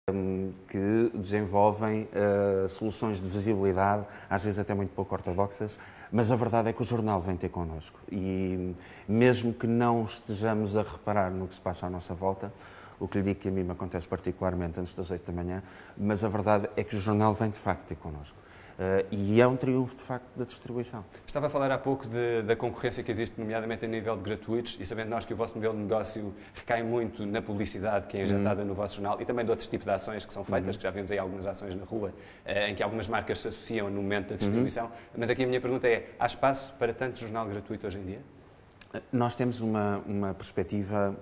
que desenvolvem soluções de visibilidade, às vezes até muito pouco ortodoxas, mas a verdade é que o jornal vem ter connosco e mesmo que não estejamos a reparar no que se passa à nossa volta, o que lhe digo que a mim me acontece particularmente antes das 8 da manhã, mas a verdade é que o jornal vem de facto ter connosco. E é um triunfo, de facto, da distribuição. Estava a falar há pouco da concorrência que existe, nomeadamente a nível de gratuitos, e sabendo nós que o vosso modelo de negócio recai muito na publicidade que é injetada no vosso jornal e também de outros tipos de ações que são feitas, que já vemos aí algumas ações na rua, em que algumas marcas se associam no momento da distribuição. Mas aqui a minha pergunta é, há espaço para tanto jornal gratuito hoje em dia? Nós temos uma perspectiva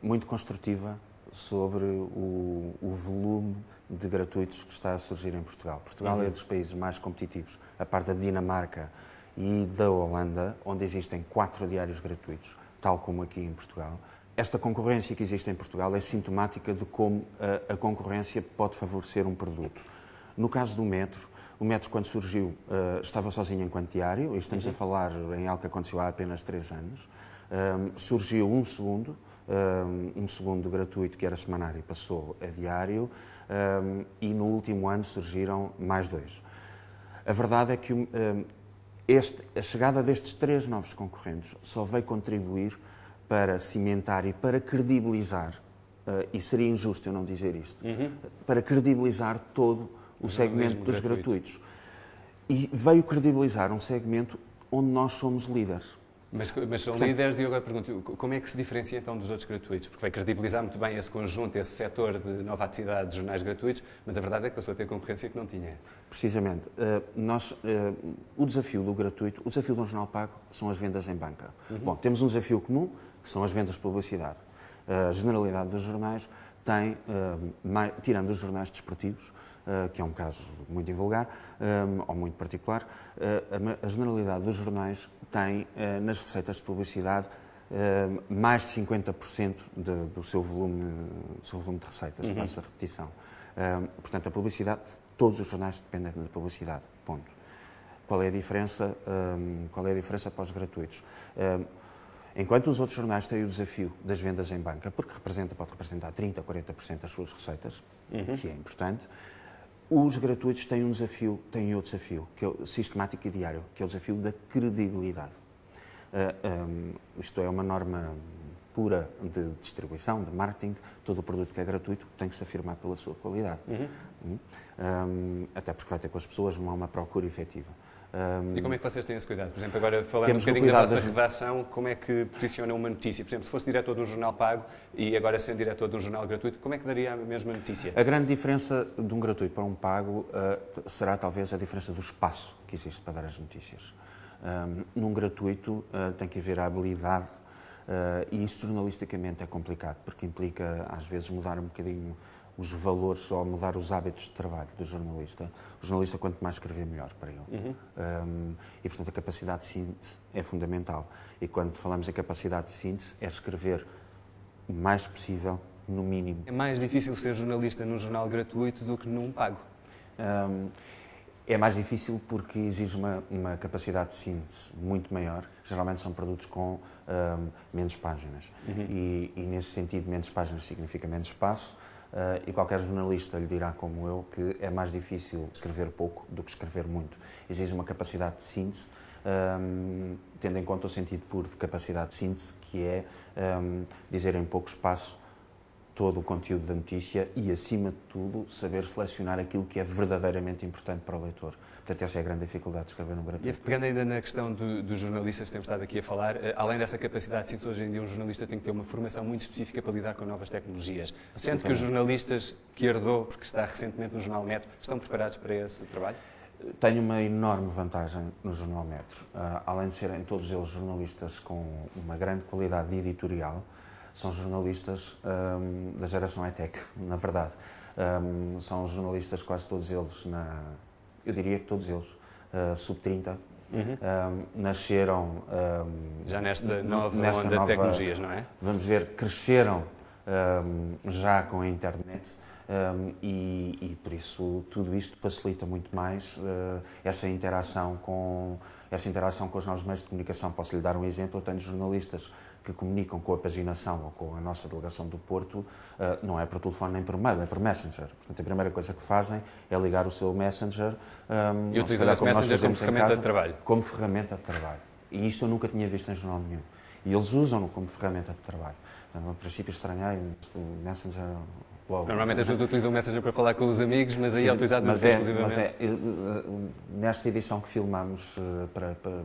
muito construtiva sobre o volume de gratuitos que está a surgir em Portugal. Portugal é dos países mais competitivos, a par da Dinamarca e da Holanda, onde existem 4 diários gratuitos, tal como aqui em Portugal. Esta concorrência que existe em Portugal é sintomática de como a concorrência pode favorecer um produto. No caso do Metro, o Metro, quando surgiu, estava sozinho enquanto diário, e estamos a falar em algo que aconteceu há apenas 3 anos. Surgiu um segundo gratuito, que era semanário, passou a diário, e no último ano surgiram mais 2. A verdade é que a chegada destes 3 novos concorrentes só veio contribuir para cimentar e para credibilizar, e seria injusto eu não dizer isto, para credibilizar todo o segmento dos gratuitos. E veio credibilizar um segmento onde nós somos líderes. Mas são líderes, e eu agora pergunto, como é que se diferencia então dos outros gratuitos? Porque vai credibilizar muito bem esse conjunto, esse setor de nova atividade de jornais gratuitos, mas a verdade é que passou a ter concorrência que não tinha. Precisamente. O desafio do gratuito, o desafio de um jornal pago são as vendas em banca. Bom, temos um desafio comum, que são as vendas de publicidade. A generalidade dos jornais tem, tirando os jornais desportivos, que é um caso muito invulgar ou muito particular, a generalidade dos jornais tem nas receitas de publicidade mais de 50% do seu volume de receitas, passa a repetição. Portanto, a publicidade, todos os jornais dependem da publicidade, ponto. Qual é a diferença para os gratuitos? Enquanto os outros jornais têm o desafio das vendas em banca, porque pode representar 30% a 40% das suas receitas, que é importante, os gratuitos têm outro desafio, que é sistemático e diário, que é o desafio da credibilidade. Isto é uma norma pura de distribuição, de marketing. Todo o produto que é gratuito tem que se afirmar pela sua qualidade. Até porque vai ter com as pessoas, não há uma procura efetiva. E como é que vocês têm esse cuidado? Por exemplo, agora falando um bocadinho da vossa redação, como é que posiciona uma notícia? Por exemplo, se fosse diretor de um jornal pago e agora sendo diretor de um jornal gratuito, como é que daria a mesma notícia? A grande diferença de um gratuito para um pago será talvez a diferença do espaço que existe para dar as notícias. Num gratuito tem que haver a habilidade, e isso jornalisticamente é complicado, porque implica às vezes mudar um bocadinho os valores ou mudar os hábitos de trabalho do jornalista. O jornalista, quanto mais escrever, melhor para ele. E, portanto, a capacidade de síntese é fundamental. E quando falamos em capacidade de síntese, é escrever o mais possível, no mínimo. É mais difícil ser jornalista num jornal gratuito do que num pago? É mais difícil porque exige uma capacidade de síntese muito maior. Geralmente são produtos com menos páginas. E, nesse sentido, menos páginas significa menos espaço. E qualquer jornalista lhe dirá, como eu, que é mais difícil escrever pouco do que escrever muito. Exige uma capacidade de síntese, tendo em conta o sentido puro de capacidade de síntese, que é dizer em pouco espaço todo o conteúdo da notícia e, acima de tudo, saber selecionar aquilo que é verdadeiramente importante para o leitor. Portanto, essa é a grande dificuldade de escrever no gratuito. E pegando ainda na questão dos jornalistas que temos estado aqui a falar, além dessa capacidade de síntese, hoje em dia um jornalista tem que ter uma formação muito específica para lidar com novas tecnologias. Sendo que os jornalistas que herdou, porque está recentemente no Jornal Metro, estão preparados para esse trabalho? Tenho uma enorme vantagem no Jornal Metro. Além de serem todos eles jornalistas com uma grande qualidade editorial, são jornalistas da geração ETEC, na verdade. São jornalistas quase todos eles, eu diria que todos eles, sub-30, nasceram... já nesta nova onda de tecnologias, não é? Vamos ver, cresceram já com a internet e por isso tudo isto facilita muito mais essa interação com os novos meios de comunicação. Posso lhe dar um exemplo: eu tenho jornalistas que comunicam com a paginação ou com a nossa delegação do Porto, não é por telefone nem por mail, é por Messenger. Portanto, a primeira coisa que fazem é ligar o seu Messenger e utilizar esse Messenger como ferramenta de trabalho. Como ferramenta de trabalho. E isto eu nunca tinha visto em jornal nenhum. E eles usam-no como ferramenta de trabalho. Portanto, no princípio estranhei o Messenger. Logo. Normalmente as pessoas utilizam o Messenger para falar com os amigos, mas aí é utilizado exclusivamente. Nesta edição que filmámos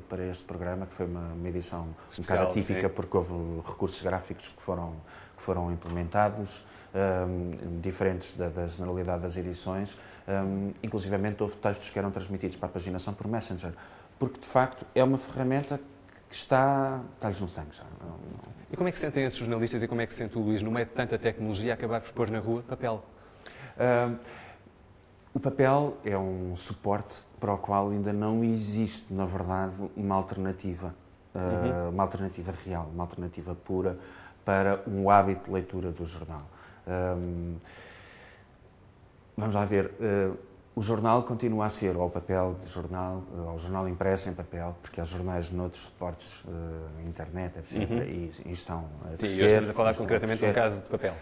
para este programa, que foi uma edição um bocado atípica, porque houve recursos gráficos que foram implementados, diferentes da generalidade das edições, inclusivamente houve textos que eram transmitidos para a paginação por Messenger, porque de facto é uma ferramenta que está-lhes no sangue já. E como é que se sentem esses jornalistas e como é que se sente o Luís, no meio de tanta tecnologia, acabar por pôr na rua papel? O papel é um suporte para o qual ainda não existe, na verdade, uma alternativa real, uma alternativa pura para um hábito de leitura do jornal. Vamos lá ver. O jornal continua a ser ao papel de jornal, ao jornal impresso em papel, porque há jornais noutros suportes, internet, etc. E estão a crescer. Sim, hoje estamos a falar concretamente de um caso de papel.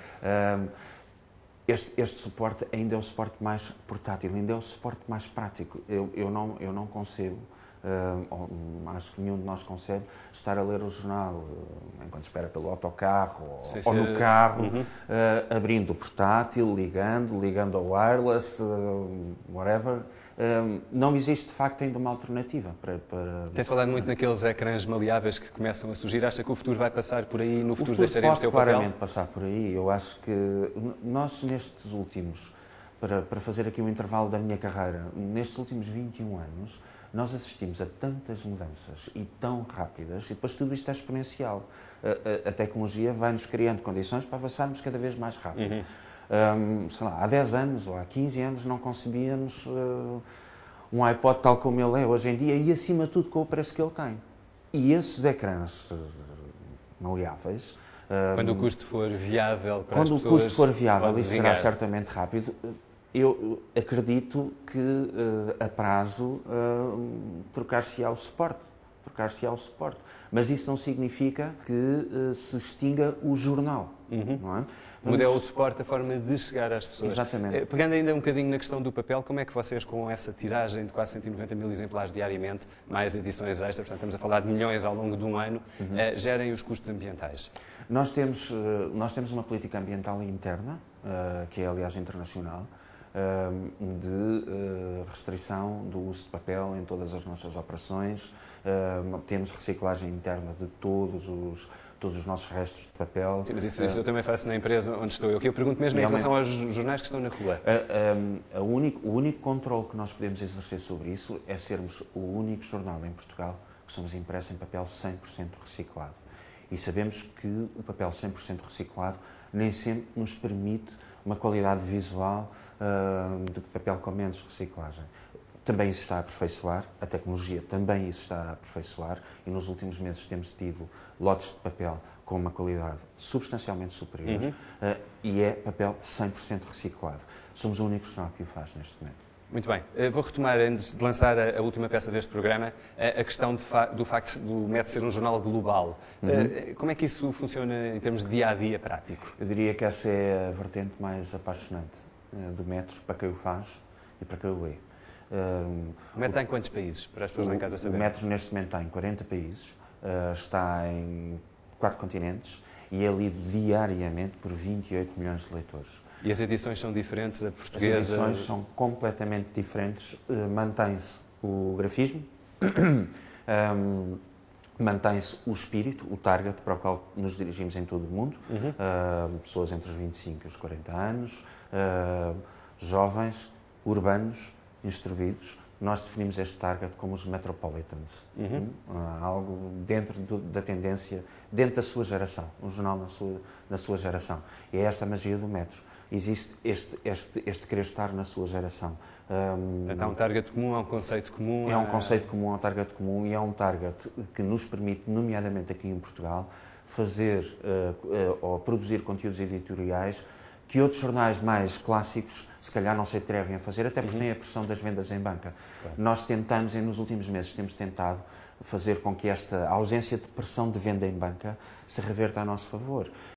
Este suporte ainda é o suporte mais portátil, ainda é o suporte mais prático. Eu não concebo, acho que nenhum de nós concebe, estar a ler o jornal enquanto espera pelo autocarro ou no carro, abrindo o portátil, ligando ao wireless, whatever. Não existe, de facto, ainda uma alternativa para... Tem-se falado muito naqueles ecrãs maleáveis que começam a surgir. Acha que o futuro vai passar por aí? No futuro deixaremos o teu papel? Claramente passar por aí. Eu acho que nós, nestes últimos, para fazer aqui um intervalo da minha carreira, nestes últimos 21 anos, nós assistimos a tantas mudanças e tão rápidas, e depois tudo isto é exponencial. A tecnologia vai-nos criando condições para avançarmos cada vez mais rápido. Sei lá, há 10 anos ou há 15 anos não concebíamos um iPod tal como ele é hoje em dia e, acima de tudo, com o preço que ele tem. E esses ecrãs maleáveis... Quando o custo for viável para as pessoas... Quando o custo for viável, e será certamente rápido, eu acredito que, a prazo, trocar-se-á o suporte. Mas isso não significa que se extinga o jornal. Não é? Muda o suporte, a forma de chegar às pessoas. Exatamente. Pegando ainda um bocadinho na questão do papel, como é que vocês, com essa tiragem de quase 190 mil exemplares diariamente, mais edições extras, portanto estamos a falar de milhões ao longo de um ano, gerem os custos ambientais? Nós temos uma política ambiental interna, que é, aliás, internacional, de restrição do uso de papel em todas as nossas operações. Temos reciclagem interna de todos os nossos restos de papel. Sim, mas isso eu também faço na empresa onde estou eu. O que eu pergunto mesmo em relação aos jornais que estão na rua. O único controle que nós podemos exercer sobre isso é sermos o único jornal em Portugal que somos impressos em papel 100% reciclado. E sabemos que o papel 100% reciclado nem sempre nos permite uma qualidade visual de papel com menos reciclagem. Também isso está a aperfeiçoar, a tecnologia também isso está a aperfeiçoar, e nos últimos meses temos tido lotes de papel com uma qualidade substancialmente superior, e é papel 100% reciclado. Somos o único jornal que o faz neste momento. Muito bem. Vou retomar, antes de lançar a última peça deste programa, a questão do facto do MET ser um jornal global. Como é que isso funciona em termos de dia-a-dia prático? Eu diria que essa é a vertente mais apaixonante do MET, para quem o faz e para quem o lê. O MET está em quantos países, para as pessoas lá em casa saberem? O MET neste momento está em 40 países, está em 4 continentes e é lido diariamente por 28 milhões de leitores. E as edições são diferentes, a portuguesa? As edições são completamente diferentes. Mantém-se o grafismo, mantém-se o espírito, o target para o qual nos dirigimos em todo o mundo, pessoas entre os 25 e os 40 anos, jovens, urbanos, instruídos. Nós definimos este target como os metropolitans, algo dentro da tendência, dentro da sua geração, um jornal na sua geração. E é esta a magia do metro. Existe este querer estar na sua geração. Há um target comum, há um conceito comum. É um conceito comum, é um target comum e é um target que nos permite, nomeadamente aqui em Portugal, fazer ou produzir conteúdos editoriais que outros jornais mais clássicos se calhar não se atrevem a fazer, até porque têm a pressão das vendas em banca. Nós tentamos, nos últimos meses, temos tentado fazer com que esta ausência de pressão de venda em banca se reverta a nosso favor.